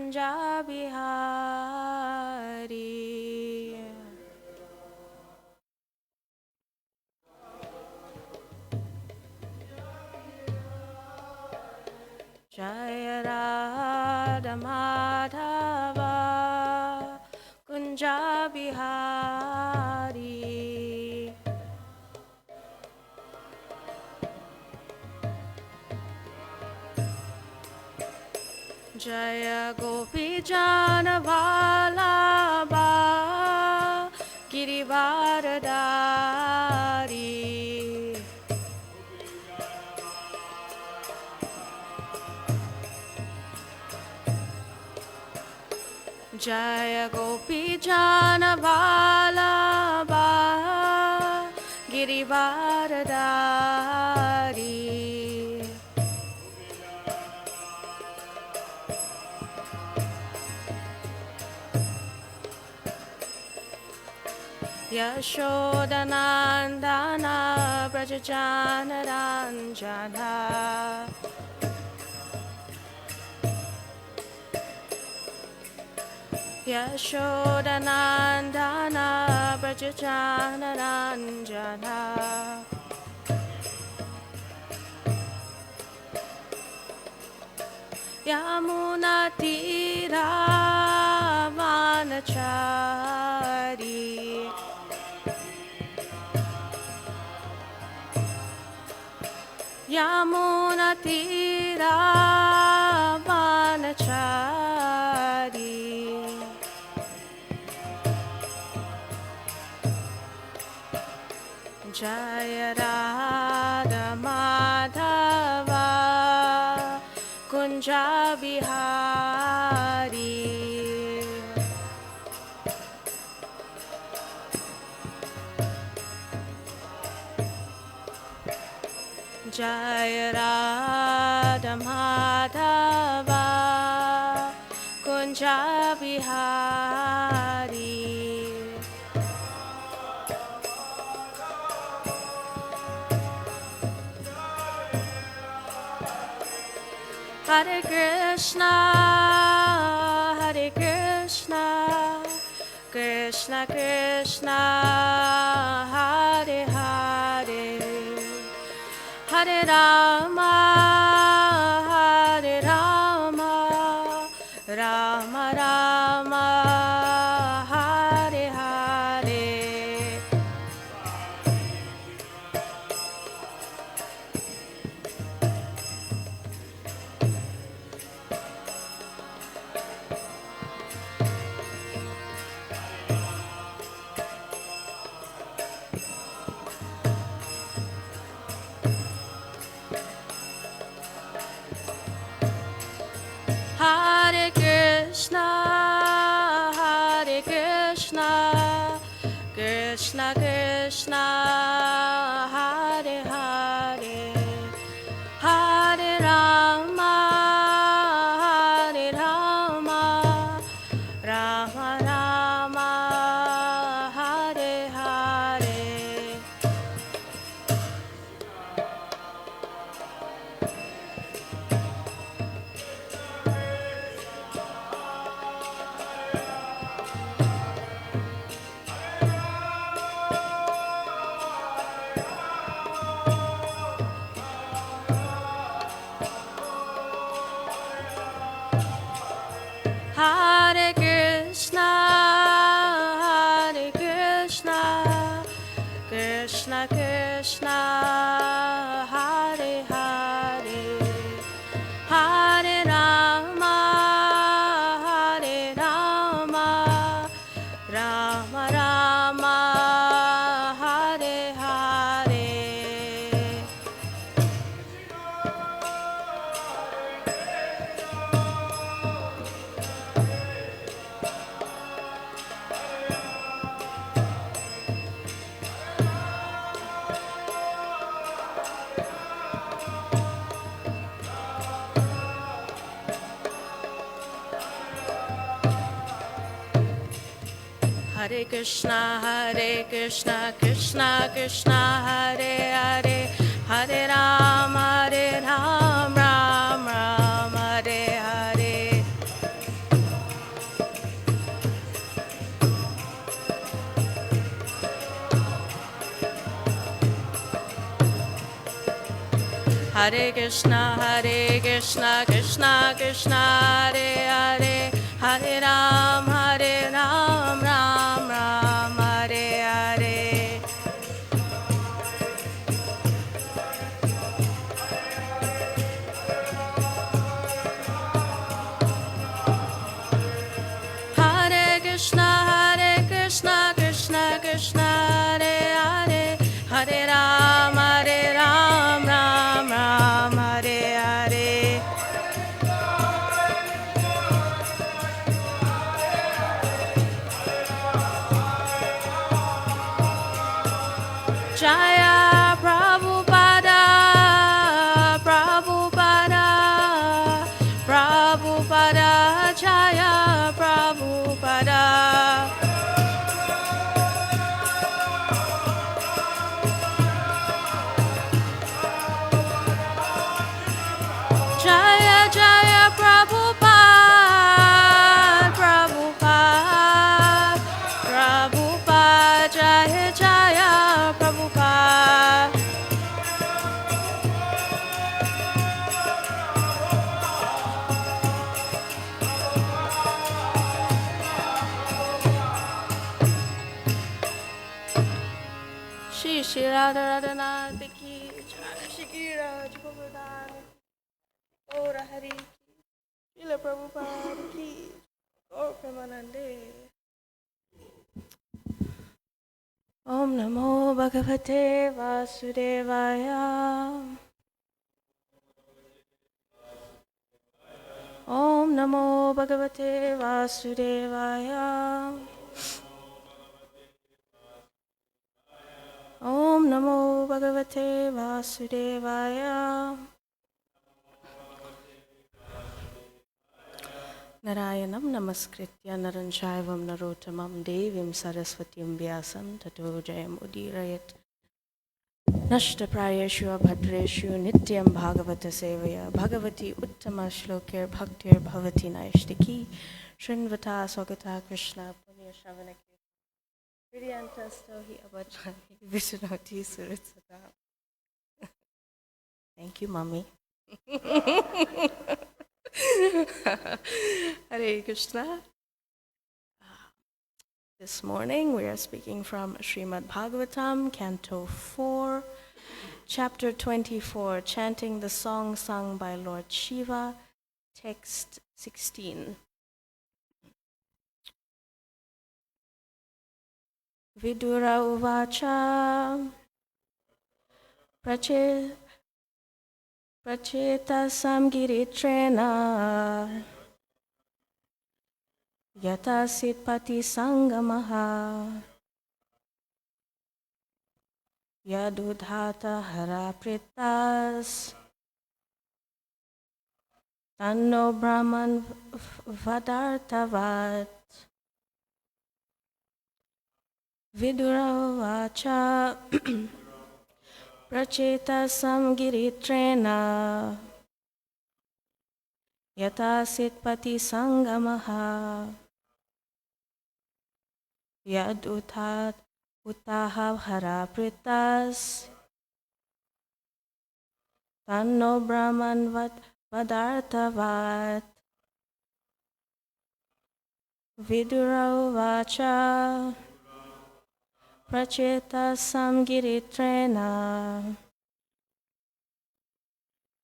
Kunja Bihari. Jaya Radha Madhava Kunja Bihari. Jaya Gopi Jana Vallabha Girivardhari. Jaya Gopi Jana Vallabha Girivardhari. Yashodanandana Brajajana Ranjana. Yashodanandana Brajajana Ranjana. Yamuna Tira Vanachari. Yamuna Tira Vanachari. Jaya Radha Madhava Kunja Bihari. Jaya Radha Madhava Kunja Bihari. Hare Krishna, Hare Krishna, Krishna Krishna, Hare Hare, Hare Rama, Hare Rama, Rama Rama, Hare Hare. Hare Krishna, Hare Krishna, Krishna Krishna, Hare Hare, Hare Rama, Hare Rama, Rama Rama, Hare Hare. Hare Krishna, Hare Krishna, Krishna Krishna, Hare Hare, Hare Rama, Hare Rama, Rama Rama, Hare Hare. Hare Krishna, Krishna Krishna, Hare Hare, Hare Ram, Ram Ram, Hare Hare. Hare Krishna, Krishna Krishna, Hare Hare, Hare Ram, Ram Ram, Hare Hare. Hare Krishna, Krishna Krishna, Hare Hare, Hare Ram, Ram Ram, Hare Hare. Jaya Prabhupada, Prabhupada, Prabhupada, Jaya Prabhupada. Jaya Jaya Prabhupada, Prabhupada, Prabhupada, Jaya Jaya Prabhupada. Shri Radha Radhanath Ki Jai, Shri Raj Govardhan, Gaura Hari Ki, Srila Prabhupada Ki, Gaur Premanande. Om Namo Bhagavate Vasudevaya. Om Namo Bhagavate Vasudevaya. Om Namo Bhagavate Vasudevaya. Narayanam Namaskritya Naranchaivam Narottamam Devim Saraswatim Vyasam Tato Jayam Udirayat. Nashtaprayeshu Abhadreshu Nityam Bhagavata Sevaya Bhagavati Uttama Shlokir Bhaktir Bhavati Naishtiki Shrinvata Swagata Krishna Punya Shavanaki Vidyantastohi Abhadrani Vishnoti Suritsata. Thank you, Mommy. Hare Krishna. This morning we are speaking from Srimad Bhagavatam, Canto 4, Chapter 24, chanting the song sung by Lord Shiva, text 16. Vidura uvacha pracheta samgiritrena yata sitpati sangamaha yadudhata harapritas tanno brahman vadartavat. Vidura vacha pracheta samgiritrena yata sitpati sangamaha yad utaha harapritas tanno brahman vadartavat. Vidura vacha pracheta samgiritrena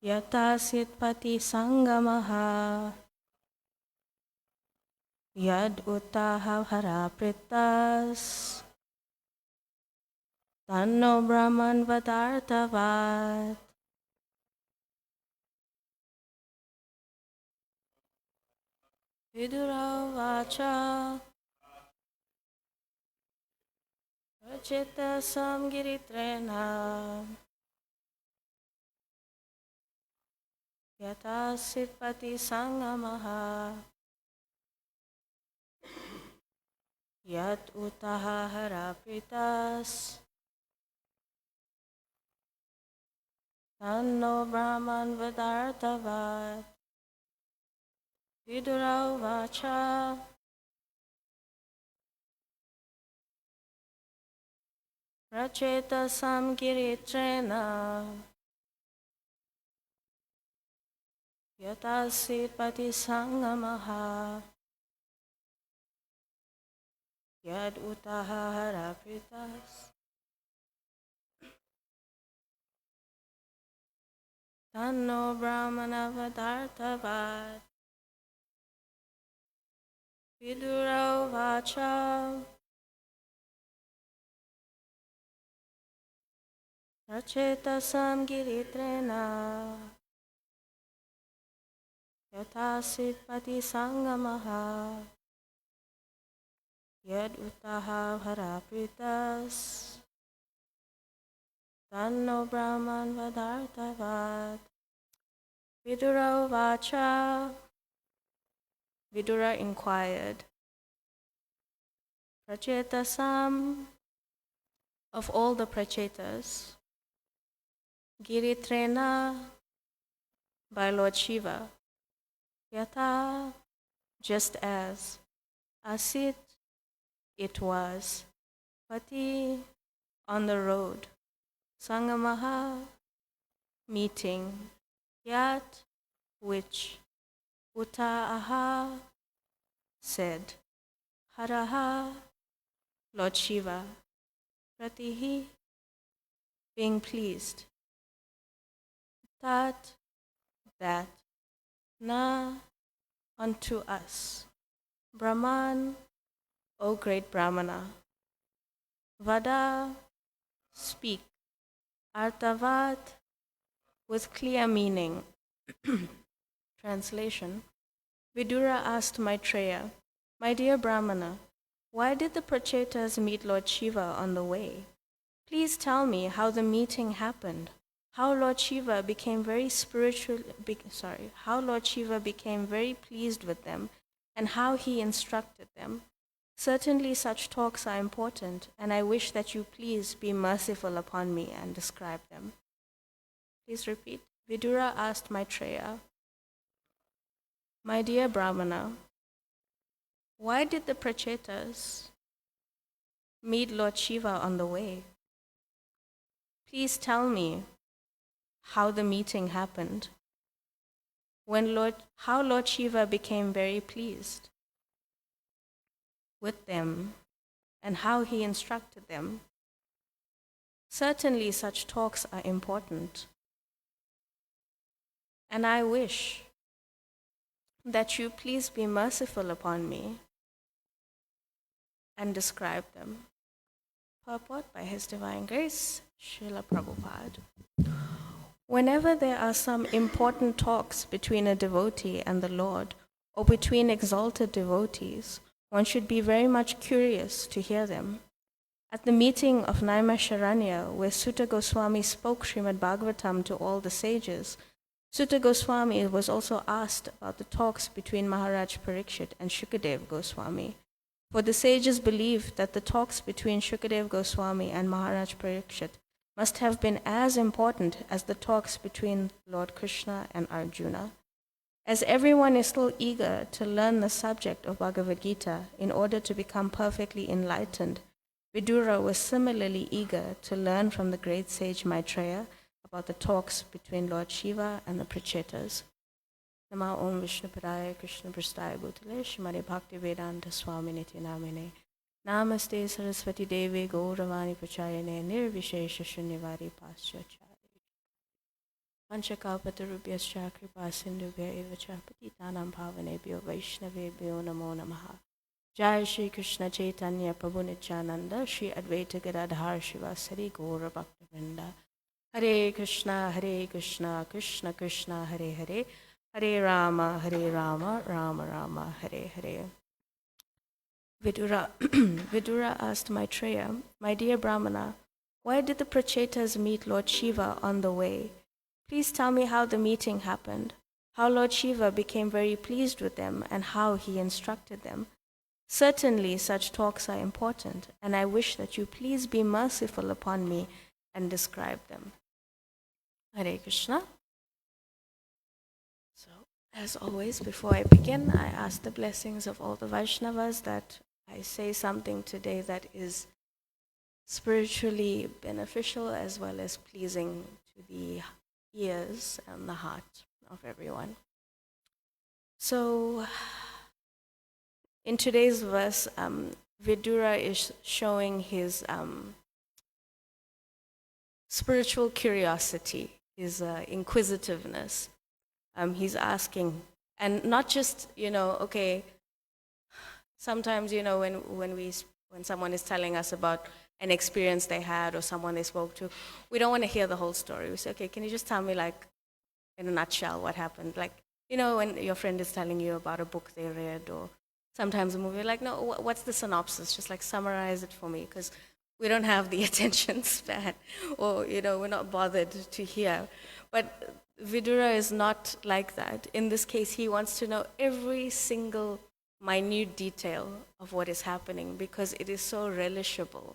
yata sitpati sangamaha yad utaha harapritas tanno brahman vadartavat. Vidura vacha pracheta samgiritrena yata sitpati sangamaha yad utaha harapritas tanno brahman vadartavat. Vidura vacha pracheta samgiritrena Yatasit pati sangamaha yad utaha harapritas tanno brahmana vadartavat vidura vacha rachetasam giritrena yatasit pati sangamaha yad utaha harapritas tanno brahman vadartavat vidura vacha. Vidura inquired, Prachetasam, of all the Prachetas, Giritrena, by Lord Shiva, Yata, just as, Asit, it was, Pati, on the road, Sangamaha, meeting, Yat, which, Uttaaha, said, Haraha, Lord Shiva, Pratihi, being pleased, Tat, that, Na, unto us, Brahman, O great Brahmana, Vada, speak, Artavat, with clear meaning. Translation. Vidura asked Maitreya, My dear Brahmana, why did the Prachetas meet Lord Shiva on the way? Please tell me how the meeting happened, how Lord Shiva became very how Lord Shiva became very pleased with them, and how he instructed them. Certainly such talks are important, and I wish that you please be merciful upon me and describe them. Please repeat. Vidura asked Maitreya, My dear Brahmana, why did the Prachetas meet Lord Shiva on the way? Please tell me how the meeting happened, how Lord Shiva became very pleased with them, and how he instructed them. Certainly such talks are important, and I wish that you please be merciful upon me and describe them. Purport by His Divine Grace, Srila Prabhupada. Whenever there are some important talks between a devotee and the Lord, or between exalted devotees, one should be very much curious to hear them. At the meeting of Naimisharanya, where Sutta Goswami spoke Srimad Bhagavatam to all the sages, Sutta Goswami was also asked about the talks between Maharaj Parikshit and Shukadev Goswami. For the sages believed that the talks between Shukadev Goswami and Maharaj Parikshit must have been as important as the talks between Lord Krishna and Arjuna. As everyone is still eager to learn the subject of Bhagavad Gita in order to become perfectly enlightened, Vidura was similarly eager to learn from the great sage Maitreya about the talks between Lord Shiva and the Prachetas. Nama Om Vishnupadaya Krishna Prasthaya Bhutale Shrimati Bhakti Vedanta Swami Niti Namine Namaste Saraswati Devi Gauravani Pachayane Nirvishesha Shunyavadi Paschachari Panchakalpatarubhyascha Kripa Sindhubhya Eva Cha Patitanam Bhavanebhyo Vaishnavebhyo Namo Namaha Jai Shri Krishna Chaitanya Prabhu Nityananda Shri Advaita Gadadhar Shivasari Gaura Bhaktivinoda Hare Krishna Krishna Krishna Hare Hare Hare Rama, Rama Rama, Hare Hare. Vidura asked Maitreya, My dear Brahmana, why did the Prachetas meet Lord Shiva on the way? Please tell me how the meeting happened, how Lord Shiva became very pleased with them, and how he instructed them. Certainly such talks are important, and I wish that you please be merciful upon me and describe them. Hare Krishna. So, as always, before I begin, I ask the blessings of all the Vaishnavas that I say something today that is spiritually beneficial as well as pleasing to the ears and the heart of everyone. So in today's verse, Vidura is showing his spiritual curiosity, his inquisitiveness. He's asking, and not just, okay, sometimes, when someone is telling us about an experience they had or someone they spoke to, we don't want to hear the whole story. We say, okay, can you just tell me, like, in a nutshell, what happened? Like, when your friend is telling you about a book they read, or sometimes a movie, like, no, what's the synopsis? Just like summarize it for me, because we don't have the attention span, or, we're not bothered to hear. But Vidura is not like that. In this case, he wants to know every single minute detail of what is happening because it is so relishable.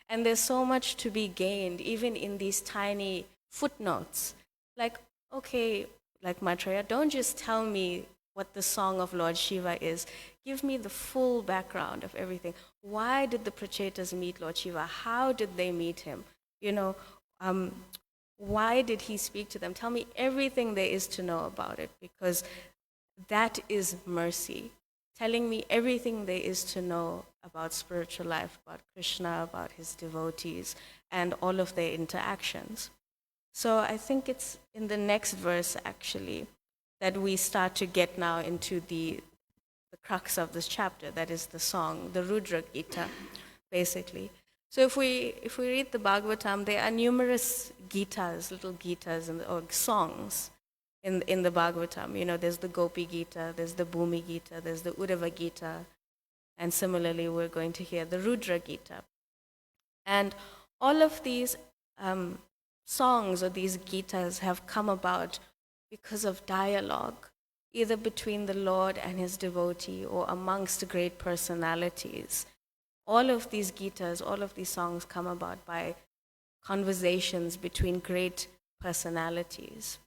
And there's so much to be gained, even in these tiny footnotes. Like, okay, like Maitreya, don't just tell me what the song of Lord Shiva is. Give me the full background of everything. Why did the Prachetas meet Lord Shiva? How did they meet him? Why did he speak to them? Tell me everything there is to know about it, because that is mercy. Telling me everything there is to know about spiritual life, about Krishna, about his devotees, and all of their interactions. So I think it's in the next verse, actually, that we start to get now into the crux of this chapter, that is the song, the Rudra Gita, basically. So if we read the Bhagavatam, there are numerous Gitas, little Gitas, or songs in the Bhagavatam. There's the Gopi Gita, there's the Bhumi Gita, there's the Uddhava Gita, and similarly we're going to hear the Rudra Gita. And all of these songs or these Gitas have come about because of dialogue, either between the Lord and his devotee or amongst great personalities. All of these Gitas, all of these songs come about by conversations between great personalities.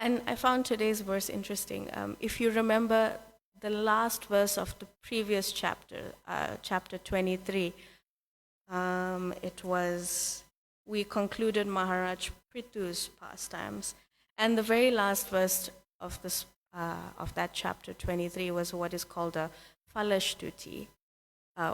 And I found today's verse interesting. If you remember the last verse of the previous chapter, chapter 23, we concluded Maharaj Prithu's pastimes. And the very last verse of that chapter 23 was what is called a Phalashtuti,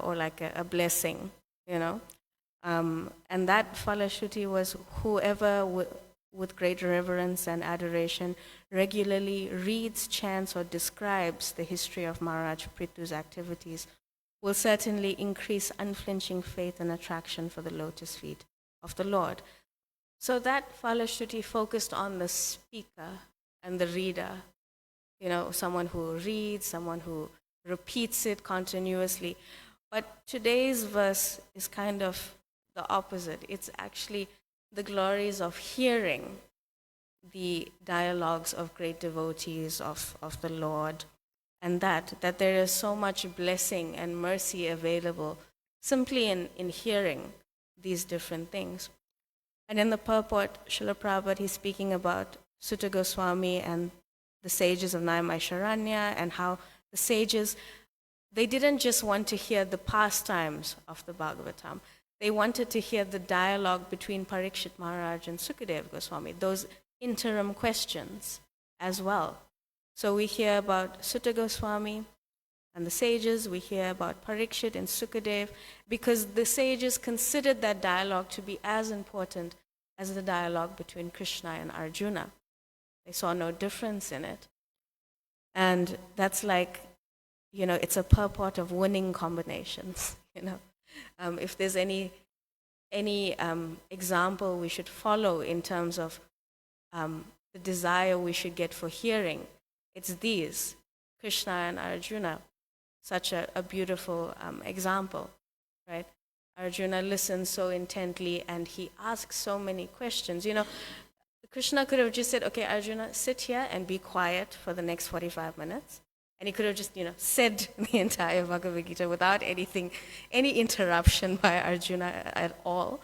or like a blessing, And that Phalashtuti was whoever with great reverence and adoration regularly reads, chants, or describes the history of Maharaj Prithu's activities will certainly increase unflinching faith and attraction for the lotus feet of the Lord. So that Phalashtuti focused on the speaker and the reader, someone who reads, someone who repeats it continuously. But today's verse is kind of the opposite. It's actually the glories of hearing the dialogues of great devotees of the Lord, and that there is so much blessing and mercy available simply in hearing these different things. And in the purport, Srila Prabhupada, he's speaking about Sutta Goswami and the sages of Naimisharanya, and how the sages, they didn't just want to hear the pastimes of the Bhagavatam. They wanted to hear the dialogue between Parikshit Maharaj and Sukadev Goswami, those interim questions as well. So we hear about Sutta Goswami and the sages, we hear about Parikshit and Sukadev, because the sages considered that dialogue to be as important as the dialogue between Krishna and Arjuna. They saw no difference in it. And that's like, it's a purport of winning combinations, If there's any example we should follow in terms of the desire we should get for hearing, it's these, Krishna and Arjuna. Such a beautiful example, right? Arjuna listens so intently and he asks so many questions. Krishna could have just said, okay, Arjuna, sit here and be quiet for the next 45 minutes. And he could have just, said the entire Bhagavad Gita without any interruption by Arjuna at all.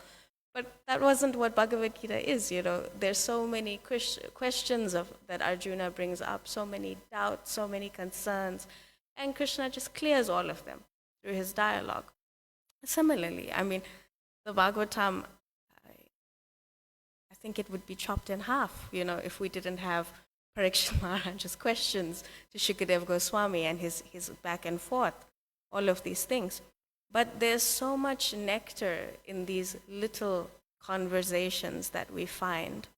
But that wasn't what Bhagavad Gita is, There's so many questions that Arjuna brings up, so many doubts, so many concerns, and Krishna just clears all of them through his dialogue. Similarly, the Bhagavatam, I think it would be chopped in half, if we didn't have Parikshit Maharaj's questions to Shukadev Goswami and his back and forth, all of these things. But there's so much nectar in these little conversations that we find,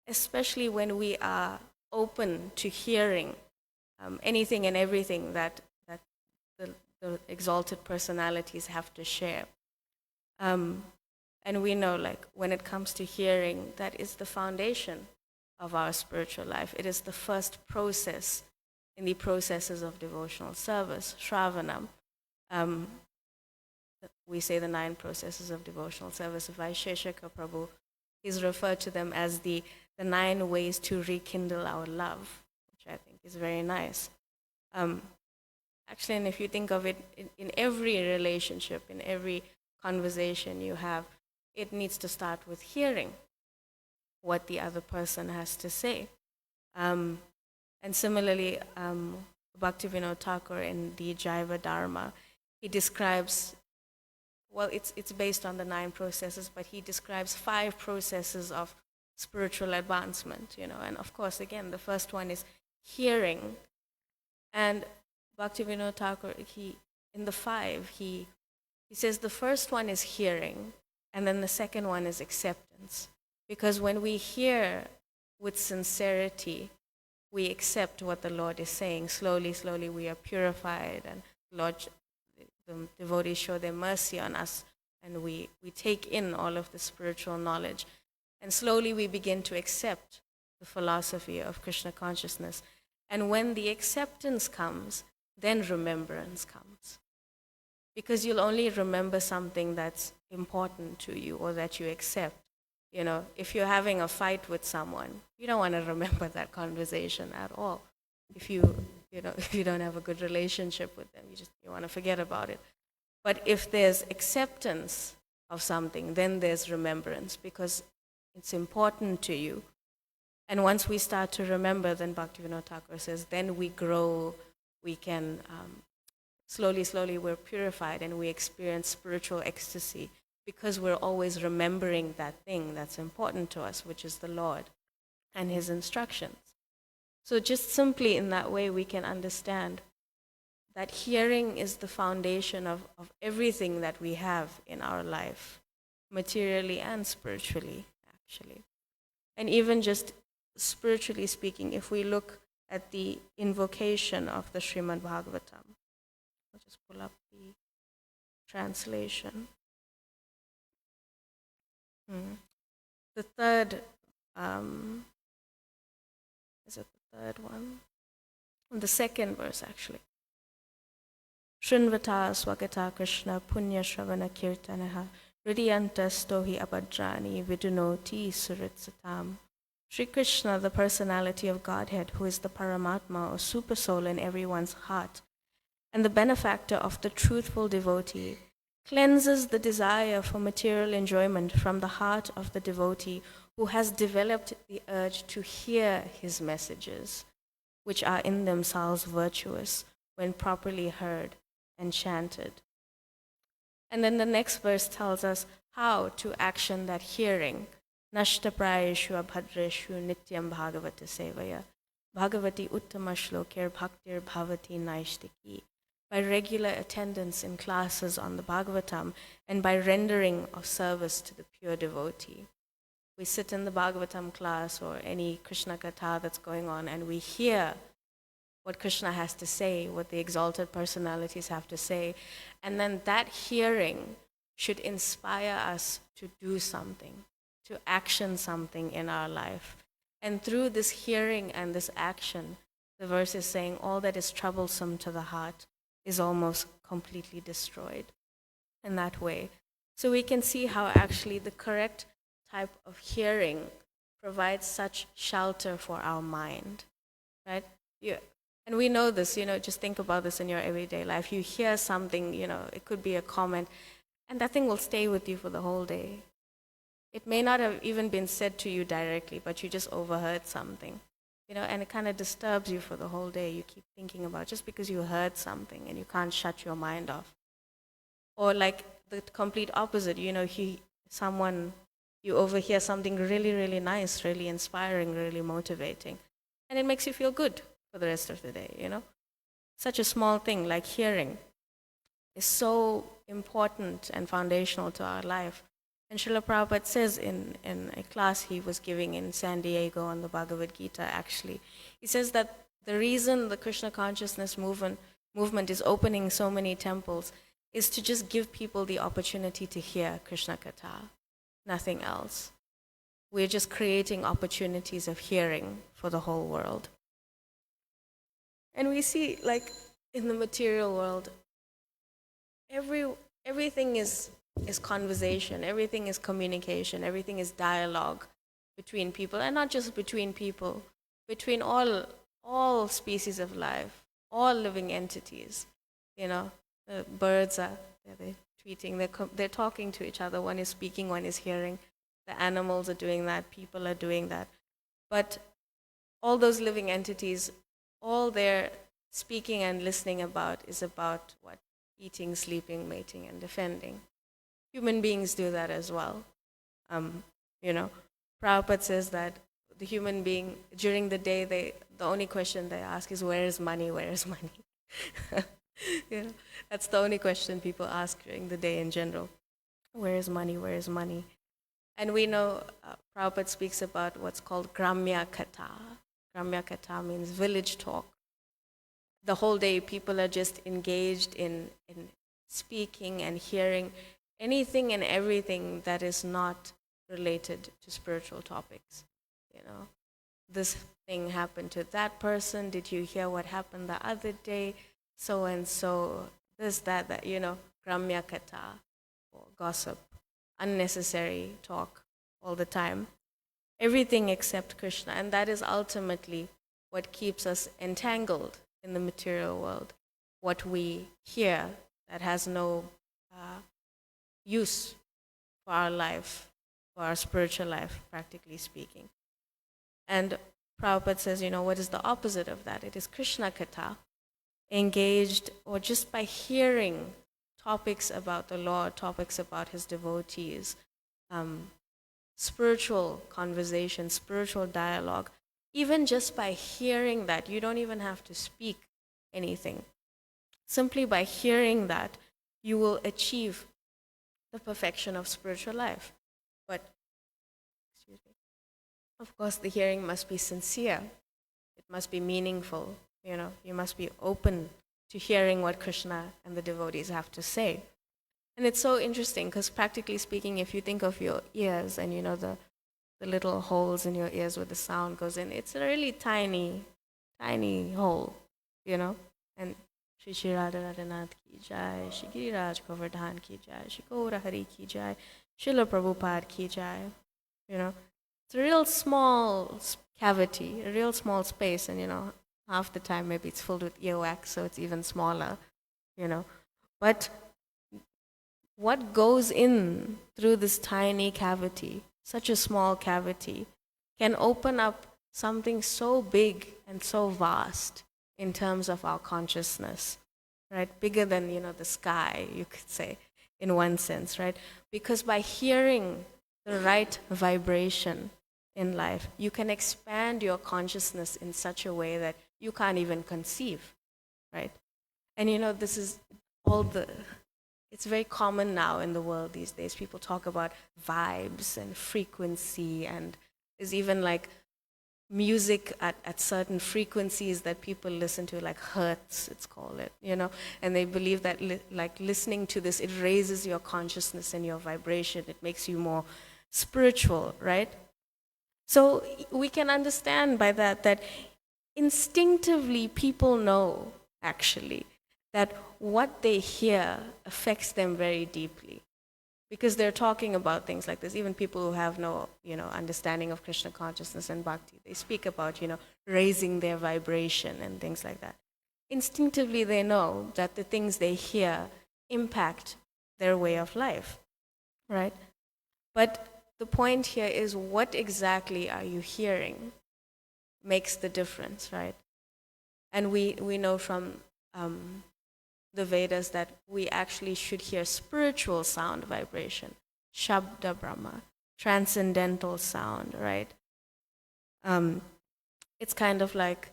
especially when we are open to hearing anything and everything that the exalted personalities have to share. And we know, like, when it comes to hearing, that is the foundation of our spiritual life. It is the first process in the processes of devotional service, Shravanam. We say the 9 processes of devotional service. Vaisheshika Prabhu, he's referred to them as the 9 ways to rekindle our love, which I think is very nice. Actually, and if you think of it, in every relationship, in every conversation you have, it needs to start with hearing what the other person has to say. And similarly, Bhaktivinoda Thakur in the Jaiva Dharma, he describes, well, it's based on the 9 processes, but he describes 5 processes of spiritual advancement, and of course, again, the first one is hearing. And Bhaktivinoda Thakur, in the 5, he says the first one is hearing, and then the second one is acceptance. Because when we hear with sincerity, we accept what the Lord is saying. Slowly, slowly we are purified, and the devotees show their mercy on us, and we take in all of the spiritual knowledge. And slowly we begin to accept the philosophy of Krishna consciousness. And when the acceptance comes, then remembrance comes. Because you'll only remember something that's important to you or that you accept. If you're having a fight with someone, you don't want to remember that conversation at all. If you don't have a good relationship with them, you want to forget about it. But if there's acceptance of something, then there's remembrance, because it's important to you. And once we start to remember, then Bhaktivinoda Thakur says, then we grow, we can, slowly, slowly we're purified, and we experience spiritual ecstasy, because we're always remembering that thing that's important to us, which is the Lord and His instructions. So just simply in that way, we can understand that hearing is the foundation of everything that we have in our life, materially and spiritually, actually. And even just spiritually speaking, if we look at the invocation of the Srimad Bhagavatam, I'll just pull up the translation. The third, is it the third one? The second verse, actually. Shrinvata swagata Krishna punya shravana kirtanaha hridiyantas tohi abhadrani vidunoti suritsatam. Sri Krishna, the personality of Godhead, who is the Paramatma or super soul in everyone's heart, and the benefactor of the truthful devotee, cleanses the desire for material enjoyment from the heart of the devotee who has developed the urge to hear his messages, which are in themselves virtuous when properly heard and chanted. And then the next verse tells us how to action that hearing. Nashta prayeshu abhadreshu nityam bhagavata sevaya bhagavati uttama shlokir bhaktir bhavati naishtiki. By regular attendance in classes on the Bhagavatam and by rendering of service to the pure devotee. We sit in the Bhagavatam class or any Krishna Katha that's going on, and we hear what Krishna has to say, what the exalted personalities have to say, and then that hearing should inspire us to do something, to action something in our life. And through this hearing and this action, the verse is saying all that is troublesome to the heart is almost completely destroyed in that way. So we can see how actually the correct type of hearing provides such shelter for our mind, right? And we know this, just think about this in your everyday life. You hear something, it could be a comment, and that thing will stay with you for the whole day. It may not have even been said to you directly, but you just overheard something. And it kind of disturbs you for the whole day. You keep thinking about it just because you heard something and you can't shut your mind off. Or like the complete opposite, someone you overhear something really, really nice, really inspiring, really motivating. And it makes you feel good for the rest of the day, you know. Such a small thing like hearing is so important and foundational to our life. And Srila Prabhupada says in a class he was giving in San Diego on the Bhagavad Gita, actually, he says that the reason the Krishna consciousness movement is opening so many temples is to just give people the opportunity to hear Krishna Katha, nothing else. We're just creating opportunities of hearing for the whole world. And we see, like, in the material world, everything is conversation, everything is communication, everything is dialogue between people, and not just between people, between all species of life, all living entities. You know, the birds they're tweeting, they're talking to each other. One is speaking, one is hearing. The animals are doing that, people are doing that. But all those living entities, all they're speaking and listening about is about what? Eating, sleeping, mating, and defending. Human beings do that as well. You know, Prabhupada says that the human being, during the day, the only question they ask is, where is money, where is money? You know, that's the only question people ask during the day in general. Where is money, where is money? And we know Prabhupada speaks about what's called Gramya Katha. Gramya Katha means village talk. The whole day people are just engaged in speaking and hearing anything and everything that is not related to spiritual topics. You know, this thing happened to that person. Did you hear what happened the other day? So and so, this, that, you know, Gramya Katha, or gossip, unnecessary talk all the time. Everything except Krishna. And that is ultimately what keeps us entangled in the material world. What we hear that has no use for our life, for our spiritual life, practically speaking. And Prabhupada says, you know, what is the opposite of that? It is Krishna Katha, engaged or just by hearing topics about the Lord, topics about his devotees, spiritual conversation, spiritual dialogue. Even just by hearing that, you don't even have to speak anything. Simply by hearing that, you will achieve the perfection of spiritual life. But, excuse me, of course, the hearing must be sincere. It must be meaningful. You know, you must be open to hearing what Krishna and the devotees have to say. And it's so interesting because, practically speaking, if you think of your ears and, you know, the little holes in your ears where the sound goes in, it's a really tiny, tiny hole, you know. And Shri Shri Radha Radhanath ki jai, Shri Giriraj Govardhan ki jai, Shri Gaura Hari ki jai, Srila Prabhupada ki jai, you know. It's a real small cavity, a real small space, and, you know, half the time maybe it's filled with earwax, so it's even smaller, you know. But what goes in through this tiny cavity, such a small cavity, can open up something so big and so vast in terms of our consciousness, right? Bigger than, you know, the sky, you could say, in one sense, right? Because by hearing the right vibration in life, you can expand your consciousness in such a way that you can't even conceive, right? And, you know, this is it's very common now in the world these days. People talk about vibes and frequency, and there's even like music at certain frequencies that people listen to, like hertz, it's called it, you know, and they believe that like listening to this, it raises your consciousness and your vibration. It makes you more spiritual, right? So we can understand by that instinctively people know, actually, that what they hear affects them very deeply, because they're talking about things like this. Even people who have no, you know, understanding of Krishna consciousness and bhakti, they speak about, you know, raising their vibration and things like that. Instinctively, they know that the things they hear impact their way of life, right? But the point here is, what exactly are you hearing makes the difference, right? And we know from the Vedas that we actually should hear spiritual sound vibration, Shabda Brahma. transcendental sound, right? It's kind of like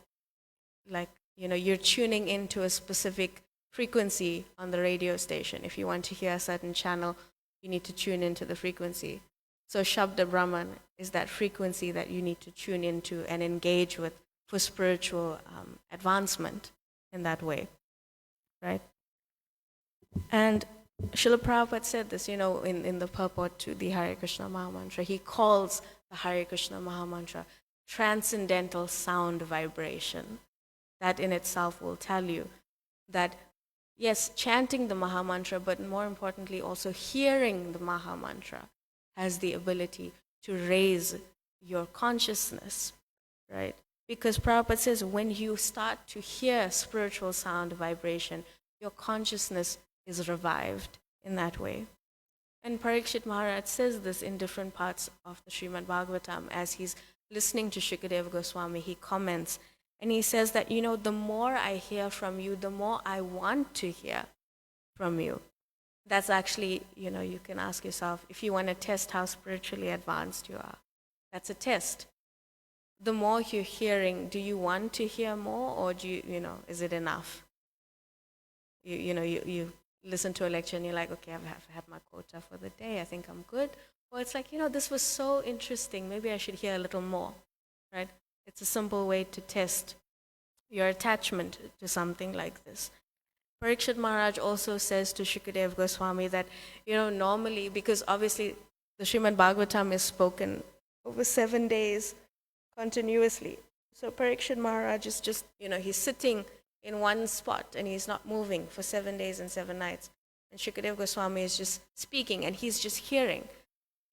you're tuning into a specific frequency on the radio station. If you want to hear a certain channel, you need to tune into the frequency. So Shabda Brahman is that frequency that you need to tune into and engage with for spiritual advancement in that way, right? And Srila Prabhupada said this, in the purport to the Hare Krishna Mahamantra. He calls the Hare Krishna Mahamantra transcendental sound vibration. That in itself will tell you that, yes, chanting the Mahamantra, but more importantly, also hearing the Mahamantra has the ability to raise your consciousness, right? Because Prabhupada says when you start to hear spiritual sound vibration, your consciousness is revived in that way. And Parikshit Maharaj says this in different parts of the Srimad Bhagavatam. As he's listening to Shukadeva Goswami, he comments, and he says that, the more I hear from you, the more I want to hear from you. That's actually, you can ask yourself, if you want to test how spiritually advanced you are, that's a test. The more you're hearing, do you want to hear more, or do you, is it enough? You listen to a lecture and you're like, okay, I've had my quota for the day, I think I'm good. Or it's like, this was so interesting, maybe I should hear a little more, right? It's a simple way to test your attachment to something like this. Parikshit Maharaj also says to Shukadeva Goswami that, normally, because obviously the Srimad Bhagavatam is spoken over 7 days continuously. So Parikshit Maharaj is just, he's sitting in one spot and he's not moving for 7 days and 7 nights. And Shukadeva Goswami is just speaking and he's just hearing.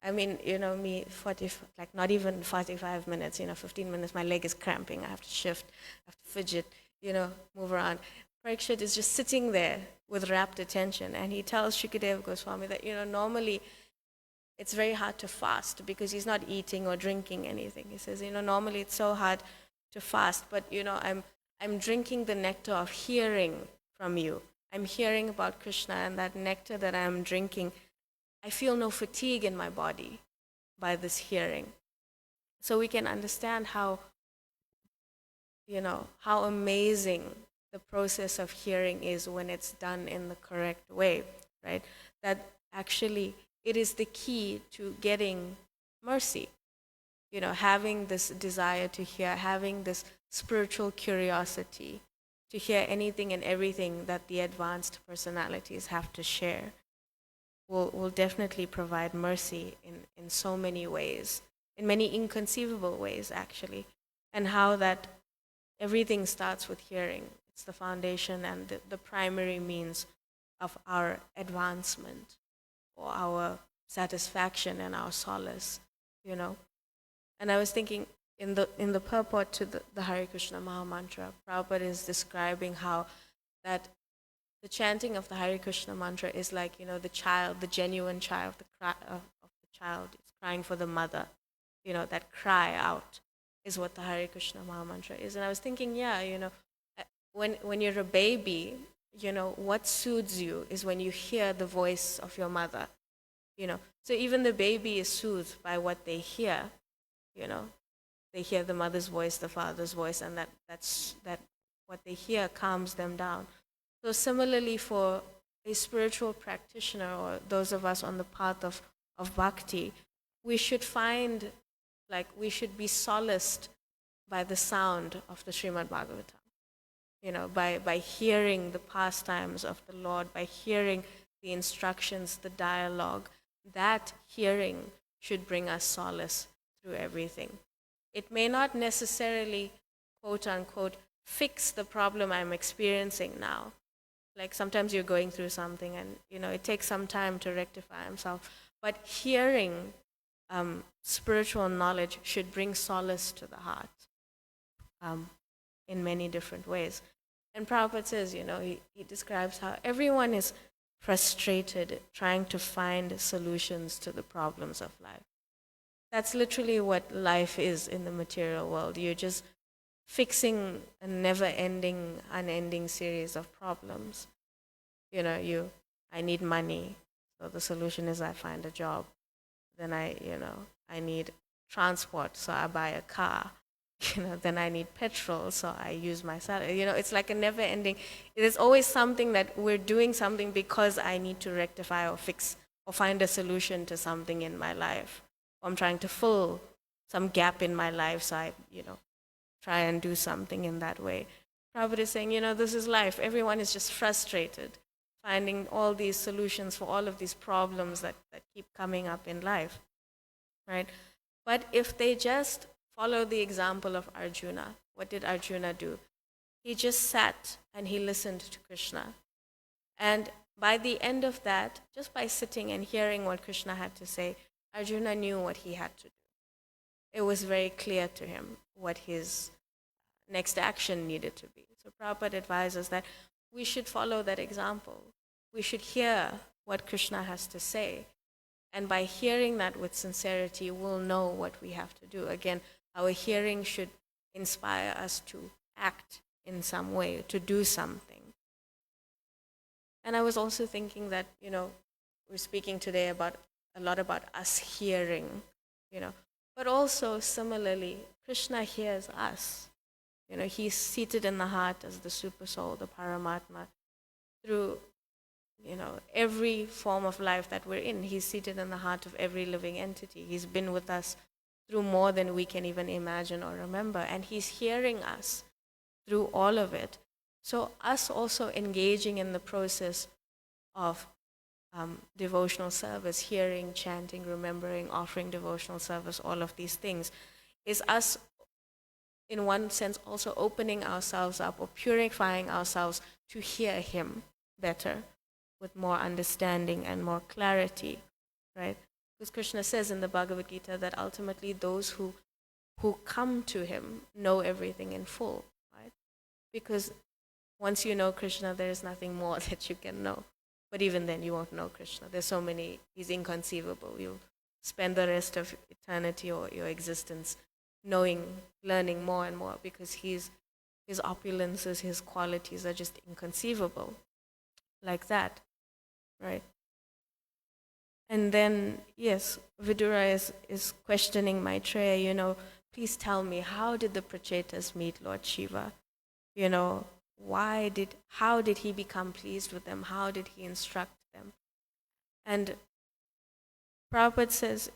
I mean, me, not even 45 minutes, 15 minutes, my leg is cramping. I have to shift, I have to fidget, move around. Parikshit is just sitting there with rapt attention. And he tells Shukadeva Goswami that, normally it's very hard to fast because he's not eating or drinking anything. He says, normally it's so hard to fast, but, I'm drinking the nectar of hearing from you. I'm hearing about Krishna, and that nectar that I'm drinking, I feel no fatigue in my body by this hearing. So we can understand how amazing the process of hearing is when it's done in the correct way, right? That actually it is the key to getting mercy. Having this desire to hear, having this spiritual curiosity to hear anything and everything that the advanced personalities have to share will definitely provide mercy in so many ways, in many inconceivable ways, actually. And how that everything starts with hearing. It's the foundation and the primary means of our advancement or our satisfaction and our solace, And I was thinking, in the purport to the Hare Krishna Mahamantra, Prabhupada is describing how that the chanting of the Hare Krishna mantra is like, the child, the genuine child, the cry of the child is crying for the mother. That cry out is what the Hare Krishna Mahamantra is. And I was thinking, when you're a baby, what soothes you is when you hear the voice of your mother. So even the baby is soothed by what they hear. They hear the mother's voice, the father's voice, and that what they hear calms them down. So similarly, for a spiritual practitioner or those of us on the path of bhakti, we should find, we should be solaced by the sound of the Srimad Bhagavatam. By hearing the pastimes of the Lord, by hearing the instructions, the dialogue. That hearing should bring us solace through everything. It may not necessarily, quote unquote, fix the problem I'm experiencing now. Like sometimes you're going through something and, it takes some time to rectify himself. But hearing spiritual knowledge should bring solace to the heart in many different ways. And Prabhupada says, he describes how everyone is frustrated trying to find solutions to the problems of life. That's literally what life is in the material world. You're just fixing a never-ending, unending series of problems. I need money, so the solution is I find a job. then I need transport, so I buy a car. Then I need petrol, so I use my salary. It's like a never ending. There's always something that we're doing something because I need to rectify or fix or find a solution to something in my life. Or I'm trying to fill some gap in my life, so I, try and do something in that way. Prabhupada is saying, this is life. Everyone is just frustrated, finding all these solutions for all of these problems that keep coming up in life, right? But if they just follow the example of Arjuna, what did Arjuna do? He just sat and he listened to Krishna. And by the end of that, just by sitting and hearing what Krishna had to say, Arjuna knew what he had to do. It was very clear to him what his next action needed to be. So Prabhupada advises that we should follow that example. We should hear what Krishna has to say. And by hearing that with sincerity, we'll know what we have to do. Again, our hearing should inspire us to act in some way, to do something. And I was also thinking that, we're speaking today a lot about us hearing, but also similarly, Krishna hears us. He's seated in the heart as the super soul, the Paramatma, through, every form of life that we're in. He's seated in the heart of every living entity. He's been with us through more than we can even imagine or remember, and he's hearing us through all of it. So us also engaging in the process of devotional service, hearing, chanting, remembering, offering devotional service, all of these things, is us, in one sense, also opening ourselves up or purifying ourselves to hear him better, with more understanding and more clarity, right? Because Krishna says in the Bhagavad Gita that ultimately those who come to him know everything in full, right? Because once you know Krishna, there is nothing more that you can know. But even then, you won't know Krishna. There's so many, he's inconceivable. You'll spend the rest of eternity or your existence knowing, learning more and more, because his opulences, his qualities are just inconceivable, like that, right? And then, yes, Vidura is questioning Maitreya, please tell me, how did the Prachetas meet Lord Shiva? How did he become pleased with them? How did he instruct them? And Prabhupada says,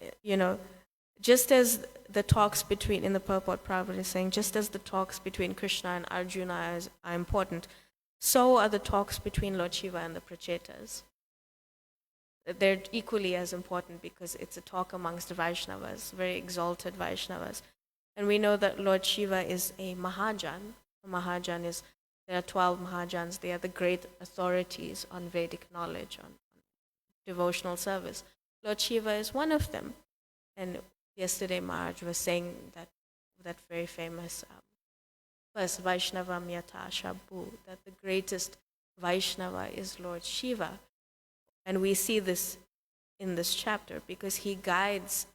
just as the talks between, in the purport, Prabhupada is saying, just as the talks between Krishna and Arjuna are important, so are the talks between Lord Shiva and the Prachetas. They're equally as important because it's a talk amongst the Vaishnavas, very exalted Vaishnavas. And we know that Lord Shiva is a Mahajan. A Mahajan is, there are 12 Mahajans. They are the great authorities on Vedic knowledge, on devotional service. Lord Shiva is one of them. And yesterday Maharaj was saying that very famous verse, Vaishnavam Yata Shabhu, that the greatest Vaishnava is Lord Shiva. And we see this in this chapter because he guides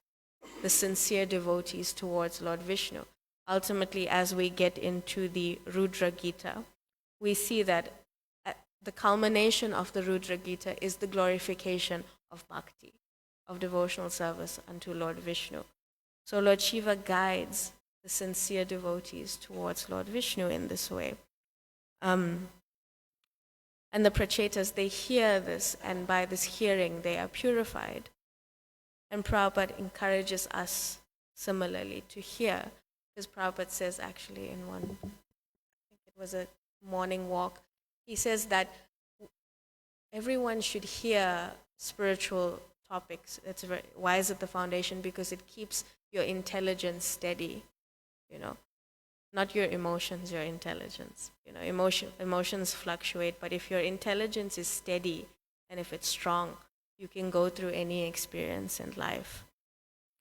the sincere devotees towards Lord Vishnu. Ultimately, as we get into the Rudra Gita, we see that the culmination of the Rudra Gita is the glorification of bhakti, of devotional service unto Lord Vishnu. So Lord Shiva guides the sincere devotees towards Lord Vishnu in this way. And the Prachetas, they hear this, and by this hearing, they are purified. And Prabhupada encourages us similarly to hear, because Prabhupada says actually in one, I think it was a morning walk, he says that everyone should hear spiritual topics. Why is it the foundation? Because it keeps your intelligence steady, not your emotions, your intelligence. Emotions fluctuate, but if your intelligence is steady and if it's strong, you can go through any experience in life,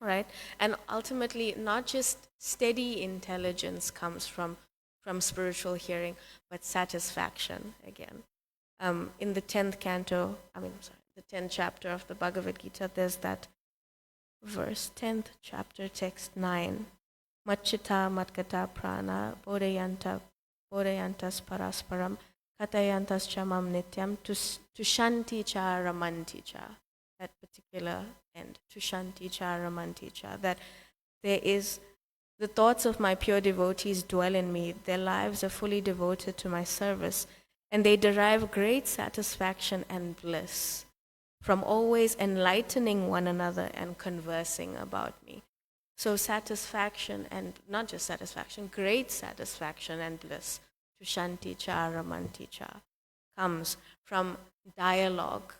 right? And ultimately, not just steady intelligence comes from spiritual hearing, but satisfaction again. In the 10th the 10th chapter of the Bhagavad Gita, there's that verse, 10th chapter, text 9. Machita matkata prana bodayantas parasparam katayantas chamam nityam tushanti cha ramanti cha. that particular end, to Shanti Cha Ramanti Cha, that there is the thoughts of my pure devotees dwell in me, their lives are fully devoted to my service, and they derive great satisfaction and bliss from always enlightening one another and conversing about me. So satisfaction, and not just satisfaction, great satisfaction and bliss, to Shanti Cha Ramanti Cha, comes from dialogue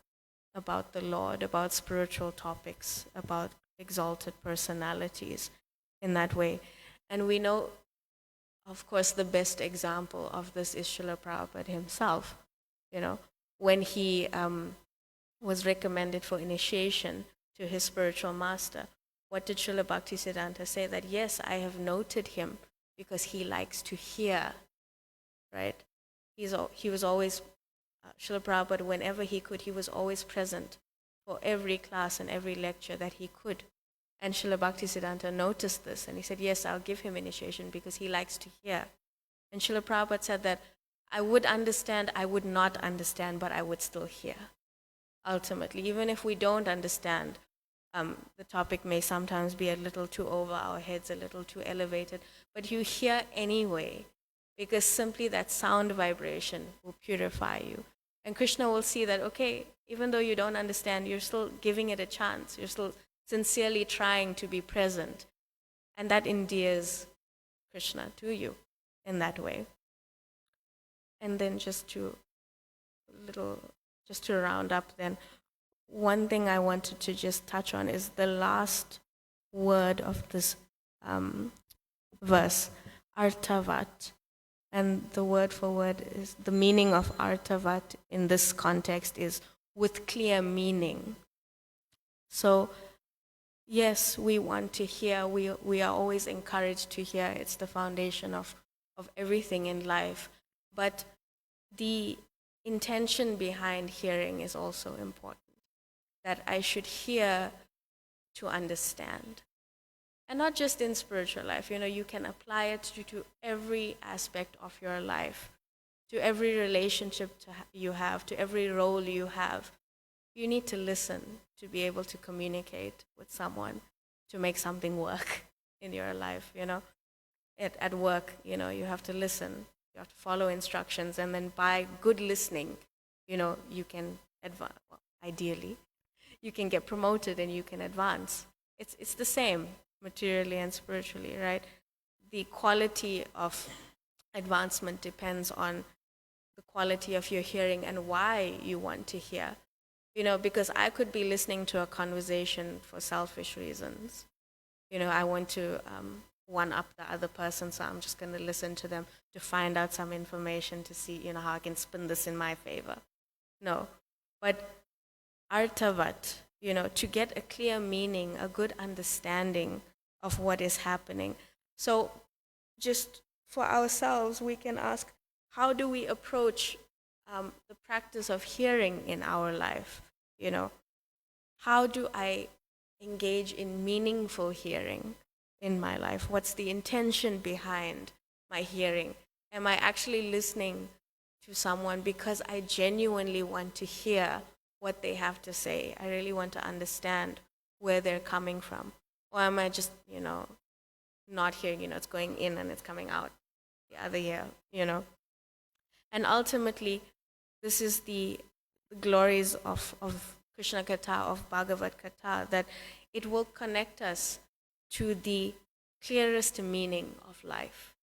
about the Lord, about spiritual topics, about exalted personalities in that way. And we know, of course, the best example of this is Srila Prabhupada himself. When he was recommended for initiation to his spiritual master, what did Srila Bhaktisiddhanta say? That yes, I have noted him because he likes to hear, right? He was always, Srila Prabhupada, whenever he could, he was always present for every class and every lecture that he could. And Srila Bhaktisiddhanta noticed this, and he said, yes, I'll give him initiation because he likes to hear. And Srila Prabhupada said that I would understand, I would not understand, but I would still hear. Ultimately, even if we don't understand, the topic may sometimes be a little too over our heads, a little too elevated, but you hear anyway, because simply that sound vibration will purify you. And Krishna will see that, okay, even though you don't understand, you're still giving it a chance. You're still sincerely trying to be present. And that endears Krishna to you in that way. And then just to round up then, one thing I wanted to just touch on is the last word of this verse, artavat. And the word for word is, the meaning of artavat in this context is with clear meaning. So yes, we want to hear, we are always encouraged to hear. It's the foundation of everything in life. But the intention behind hearing is also important. That I should hear to understand. And not just in spiritual life. You can apply it to every aspect of your life, to every relationship you have, to every role you have. You need to listen to be able to communicate with someone, to make something work in your life. At work, you have to listen. You have to follow instructions, and then by good listening, you can advance. Well, ideally, you can get promoted and you can advance. It's the same materially and spiritually, right? The quality of advancement depends on the quality of your hearing and why you want to hear. Because I could be listening to a conversation for selfish reasons. I want to one up the other person, so I'm just going to listen to them to find out some information to see, how I can spin this in my favor. No. But artavat, to get a clear meaning, a good understanding of what is happening. So just for ourselves, we can ask, how do we approach the practice of hearing in our life? How do I engage in meaningful hearing in my life? What's the intention behind my hearing? Am I actually listening to someone because I genuinely want to hear what they have to say? I really want to understand where they're coming from. Or am I just, not hearing, it's going in and it's coming out the other ear, And ultimately, this is the glories of Krishna Katha, of Bhagavat Katha, that it will connect us to the clearest meaning of life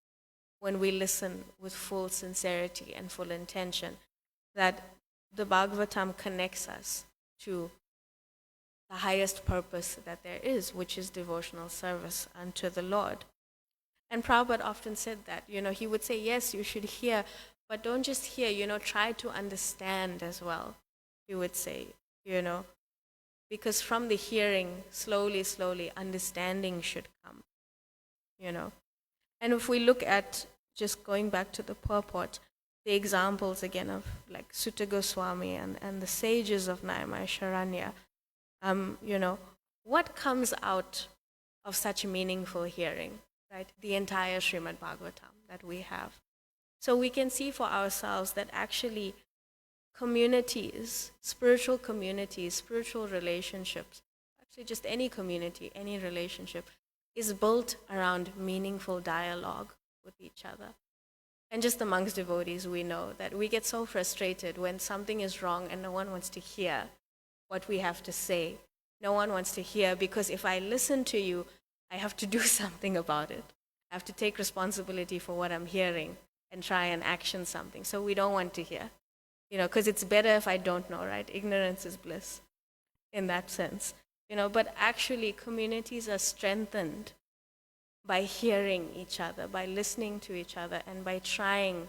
when we listen with full sincerity and full intention, that the Bhagavatam connects us to the highest purpose that there is, which is devotional service unto the Lord. And Prabhupada often said that, he would say, yes, you should hear, but don't just hear, try to understand as well, he would say, because from the hearing, slowly, understanding should come, And if we look at, just going back to the purport, the examples again of like Sutta Goswami and the sages of Nayamaya Sharanya, what comes out of such meaningful hearing, right? The entire Srimad Bhagavatam that we have. So we can see for ourselves that actually communities, spiritual relationships, actually just any community, any relationship, is built around meaningful dialogue with each other. And just amongst devotees, we know that we get so frustrated when something is wrong and no one wants to hear what we have to say. No one wants to hear, because if I listen to you, I have to do something about it. I have to take responsibility for what I'm hearing and try and action something. So we don't want to hear, because it's better if I don't know, right? Ignorance is bliss in that sense, but actually communities are strengthened by hearing each other, by listening to each other, and by trying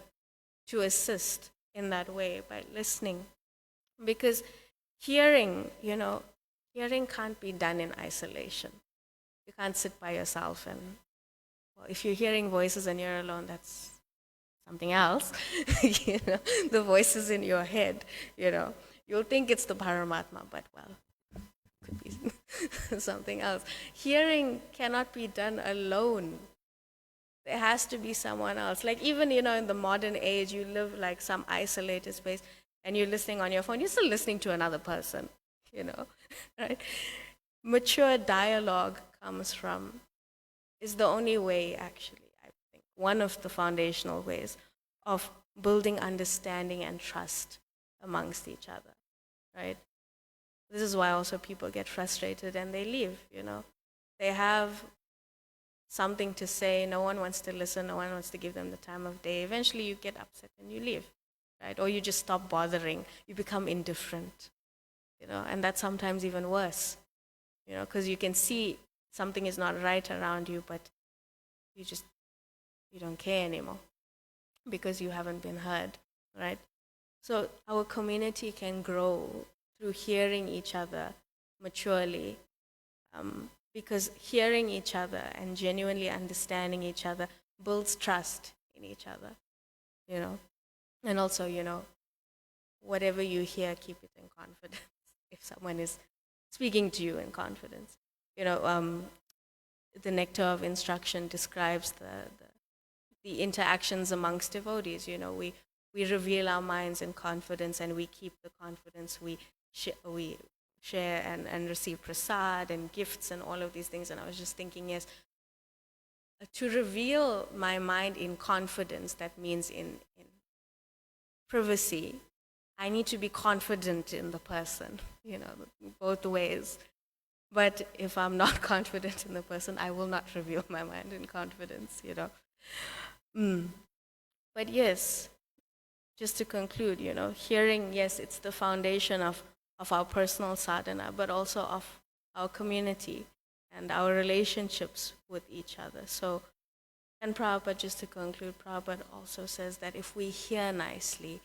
to assist in that way, by listening. Because hearing can't be done in isolation. You can't sit by yourself and, well, if you're hearing voices and you're alone, that's something else. The voices in your head, you'll think it's the Paramatma, but well, could be something else. Hearing cannot be done alone. There has to be someone else. Like even, in the modern age, you live like some isolated space and you're listening on your phone, you're still listening to another person, right? Mature dialogue is the only way, actually, I think, one of the foundational ways of building understanding and trust amongst each other, right? This is why also people get frustrated and they leave, They have something to say, no one wants to listen, no one wants to give them the time of day. Eventually you get upset and you leave, right? Or you just stop bothering, you become indifferent, and that's sometimes even worse, because you can see something is not right around you, but you don't care anymore because you haven't been heard, right? So our community can grow through hearing each other maturely, because hearing each other and genuinely understanding each other builds trust in each other, And also, whatever you hear, keep it in confidence. If someone is speaking to you in confidence, the nectar of instruction describes the interactions amongst devotees. We reveal our minds in confidence and we keep the confidence. We share and receive prasad and gifts and all of these things. And I was just thinking, yes, to reveal my mind in confidence, that means in privacy. I need to be confident in the person, both ways. But if I'm not confident in the person, I will not reveal my mind in confidence, But yes, just to conclude, hearing, yes, it's the foundation of our personal sadhana, but also of our community and our relationships with each other. So, and Prabhupada, just to conclude, Prabhupada also says that if we hear nicely,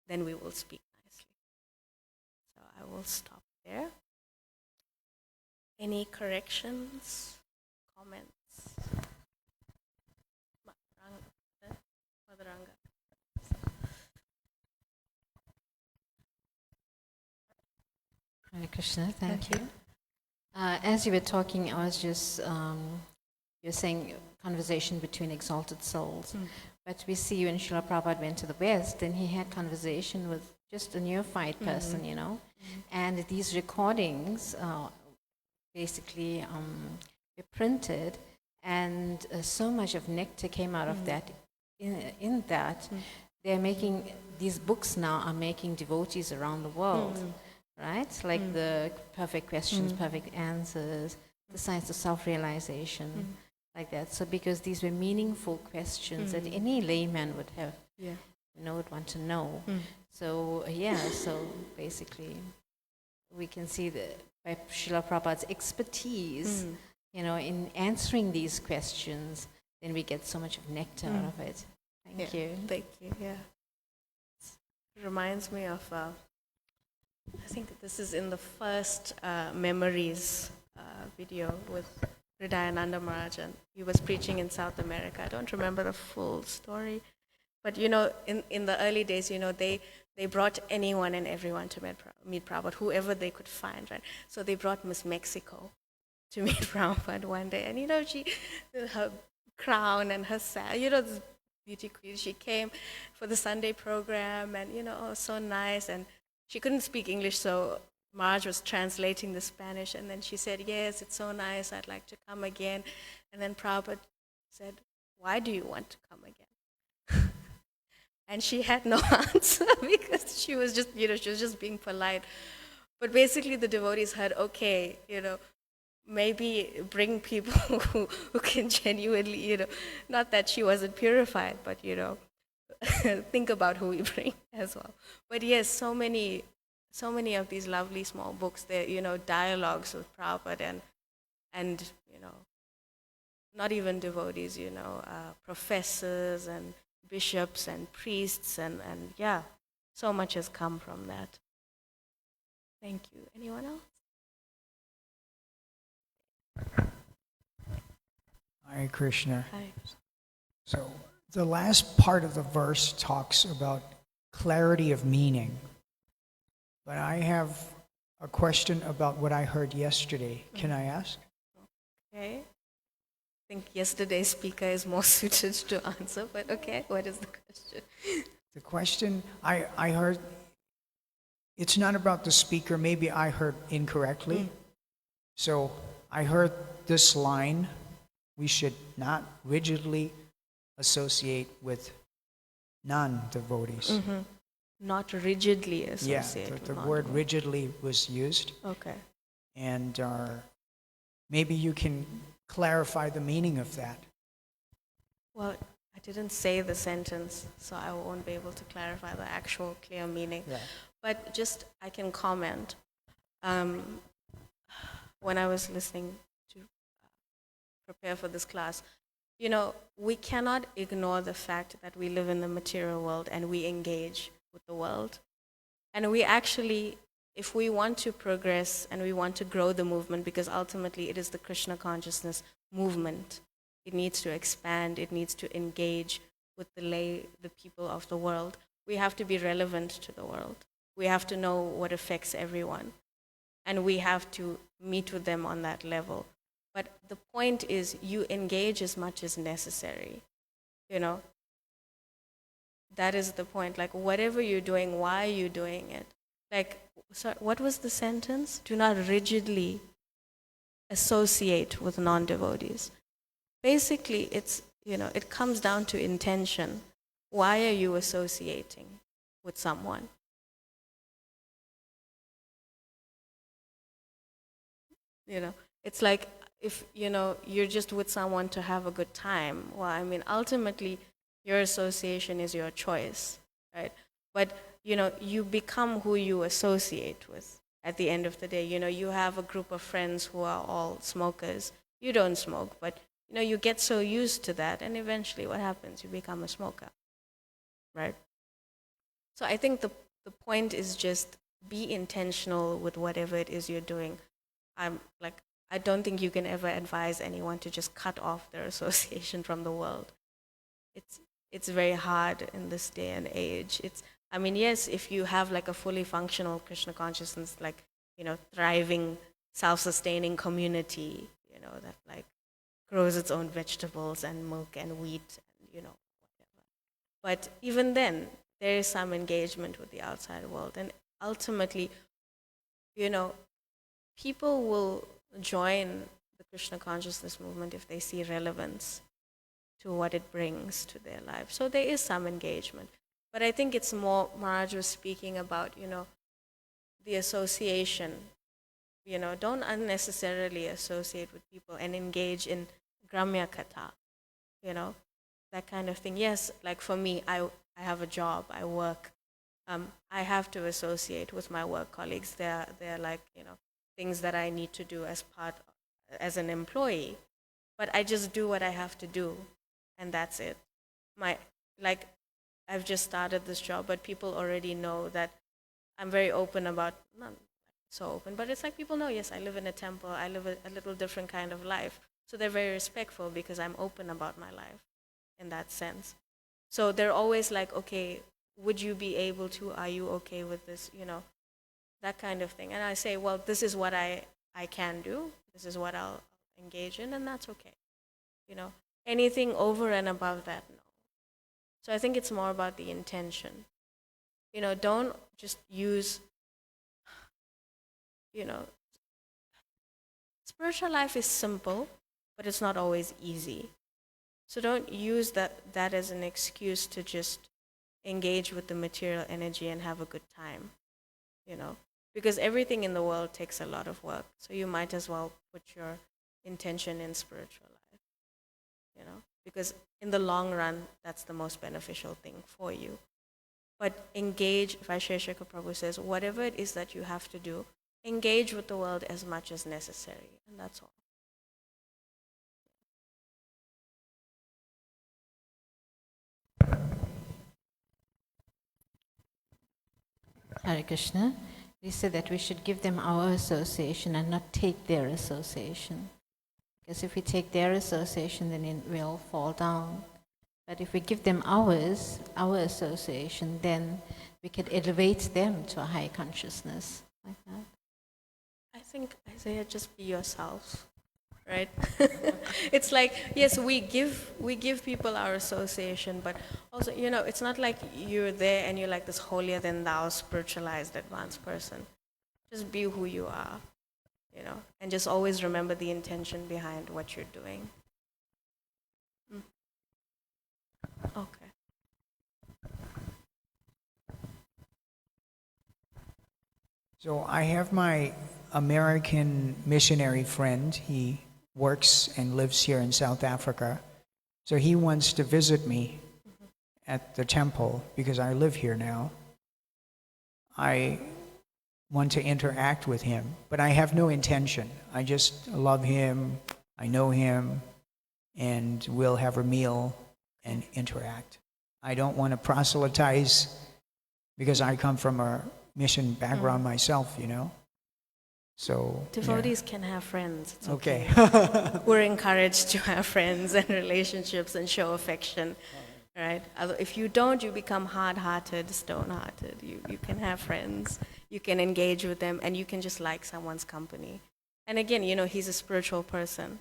then we will speak nicely. So I will stop there. Any corrections, comments? Madhuranga. Hare Krishna, thank you. As you were talking, I was just, you're saying conversation between exalted souls. But we see when Srila Prabhupada went to the West, then he had conversation with just a neophyte person, And these recordings basically were printed, and so much of nectar came out of that. In that, they're making, these books now are making devotees around the world. Right? Like the perfect questions, perfect answers, the science of self-realization, like that. So because these were meaningful questions that any layman would have, would want to know. So, so basically we can see that by Srila Prabhupada's expertise, in answering these questions, then we get so much of nectar out of it. Thank you. Thank you, It reminds me of... I think this is in the first Memories video with Hridayananda Maharaj, and he was preaching in South America. I don't remember the full story, but in the early days, they brought anyone and everyone to meet Prabhupada, whoever they could find, right? So they brought Miss Mexico to meet Prabhupada one day, and her crown and her this beauty queen. She came for the Sunday program, and oh, so nice. And she couldn't speak English, so Marge was translating the Spanish, and then she said, "Yes, it's so nice. I'd like to come again." And then Prabhupada said, "Why do you want to come again?" And she had no answer because she was just, she was just being polite. But basically, the devotees heard, okay, maybe bring people who can genuinely, not that she wasn't purified, but, think about who we bring as well. But yes, so many of these lovely small books, they're, dialogues with Prabhupada and not even devotees, professors and bishops and priests and yeah, so much has come from that. Thank you. Anyone else? Hare Krishna. Hi. So the last part of the verse talks about clarity of meaning. But I have a question about what I heard yesterday. Can I ask? Okay. I think yesterday's speaker is more suited to answer, but okay, what is the question? The question I heard, it's not about the speaker. Maybe I heard incorrectly. So I heard this line, we should not rigidly associate with non-devotees. Not rigidly associate. Yeah, with the word non-devotees. rigidly was used. Okay. And maybe you can clarify the meaning of that. Well, I didn't say the sentence, so I won't be able to clarify the actual clear meaning. Yeah. But just I can comment. When I was listening to prepare for this class, we cannot ignore the fact that we live in the material world and we engage with the world. And we actually, if we want to progress and we want to grow the movement, because ultimately it is the Krishna consciousness movement, it needs to expand, it needs to engage with the people of the world. We have to be relevant to the world. We have to know what affects everyone. And we have to meet with them on that level. But the point is, you engage as much as necessary. That is the point. Like, whatever you're doing, why are you doing it? Like, so what was the sentence? Do not rigidly associate with non-devotees. Basically, it comes down to intention. Why are you associating with someone? It's like if, you're just with someone to have a good time. Well, I mean, ultimately, your association is your choice, right? But, you become who you associate with at the end of the day. You have a group of friends who are all smokers. You don't smoke, but, you get so used to that, and eventually what happens? You become a smoker, right? So I think the point is just be intentional with whatever it is you're doing. I don't think you can ever advise anyone to just cut off their association from the world. It's very hard in this day and age. Yes, if you have like a fully functional Krishna consciousness, like, thriving, self-sustaining community, that like grows its own vegetables and milk and wheat and, whatever. But even then, there is some engagement with the outside world. And ultimately, people will join the Krishna consciousness movement if they see relevance to what it brings to their life. So there is some engagement. But I think it's more, Maharaj was speaking about, the association. Don't unnecessarily associate with people and engage in Gramya Katha, that kind of thing. Yes, like for me, I have a job, I work. I have to associate with my work colleagues. They're like, things that I need to do as an employee. But I just do what I have to do, and that's it. I've just started this job, but people already know that I'm very open about, not so open, but it's like people know, yes, I live in a temple, I live a little different kind of life. So they're very respectful because I'm open about my life in that sense. So they're always like, okay, would you be able to, are you okay with this, that kind of thing. And I say, well, this is what I can do, this is what I'll engage in, and that's okay. Anything over and above that, no. So I think it's more about the intention. Don't just use, spiritual life is simple, but it's not always easy. So don't use that as an excuse to just engage with the material energy and have a good time, because everything in the world takes a lot of work. So you might as well put your intention in spiritual life, because in the long run, that's the most beneficial thing for you. But engage, Vaisheshika Prabhu says, whatever it is that you have to do, engage with the world as much as necessary, and that's all. Hare Krishna. We said that we should give them our association and not take their association. Because if we take their association, then we'll fall down. But if we give them ours, our association, then we can elevate them to a high consciousness, like that. I think, Isaiah, just be yourself, right? It's like, yes, we give people our association, but also, it's not like you're there and you're like this holier than thou, spiritualized, advanced person. Just be who you are, and just always remember the intention behind what you're doing. Okay. So I have my American missionary friend. He works and lives here in South Africa. So he wants to visit me at the temple because I live here now. I want to interact with him, but I have no intention. I just love him, I know him, and we'll have a meal and interact. I don't want to proselytize because I come from a mission background myself, So Devotees can have friends. It's okay. We're encouraged to have friends and relationships and show affection, right? If you don't, you become hard-hearted, stone-hearted. You can have friends, you can engage with them, and you can just like someone's company. And again, he's a spiritual person.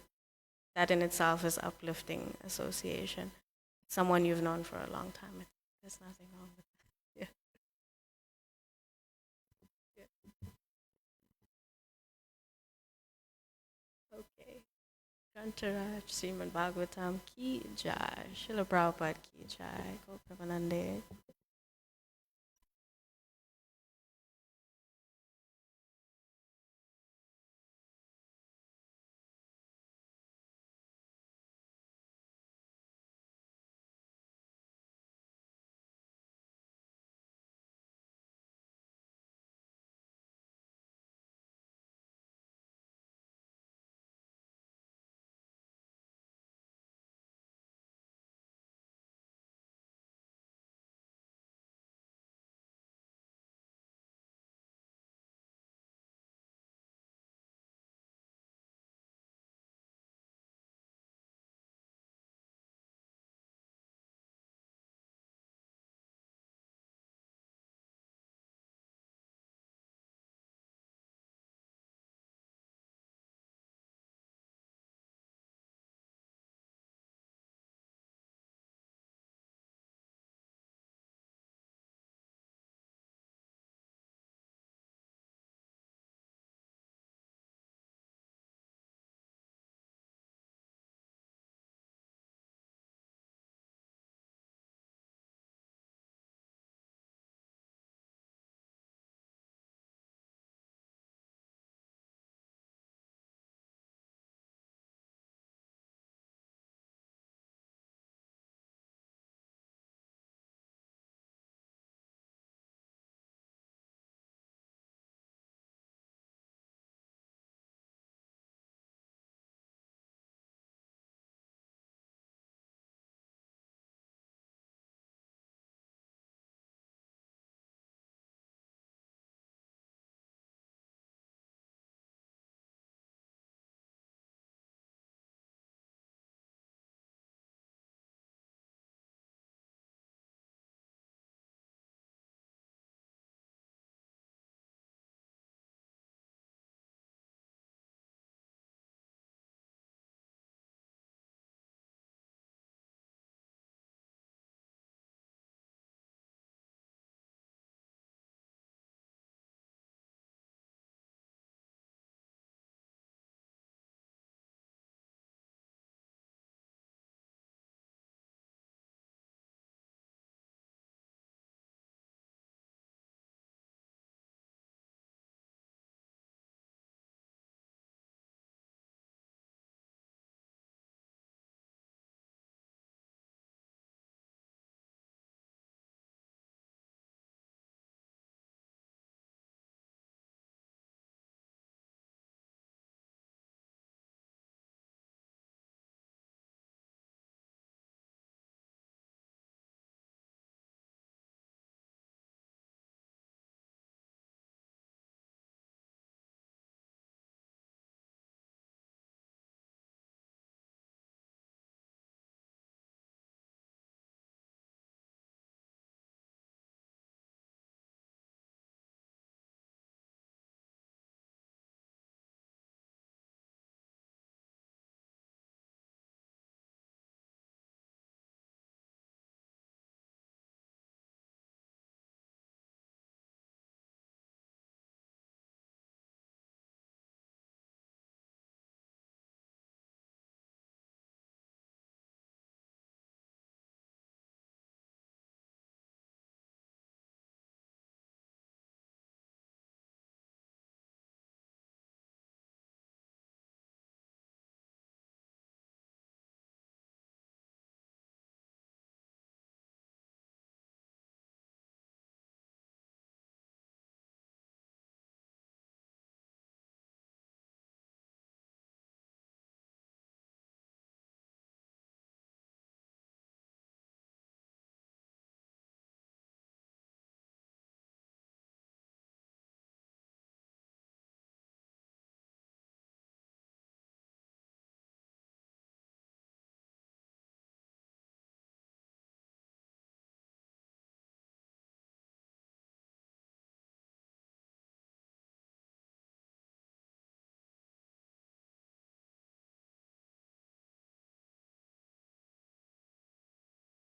That in itself is uplifting association. Someone you've known for a long time. There's nothing wrong with that. Yeah. Okay. Kantaraj, Srimad Bhagavatam ki jai. Srila Prabhupada ki jai. Go Prabhanande.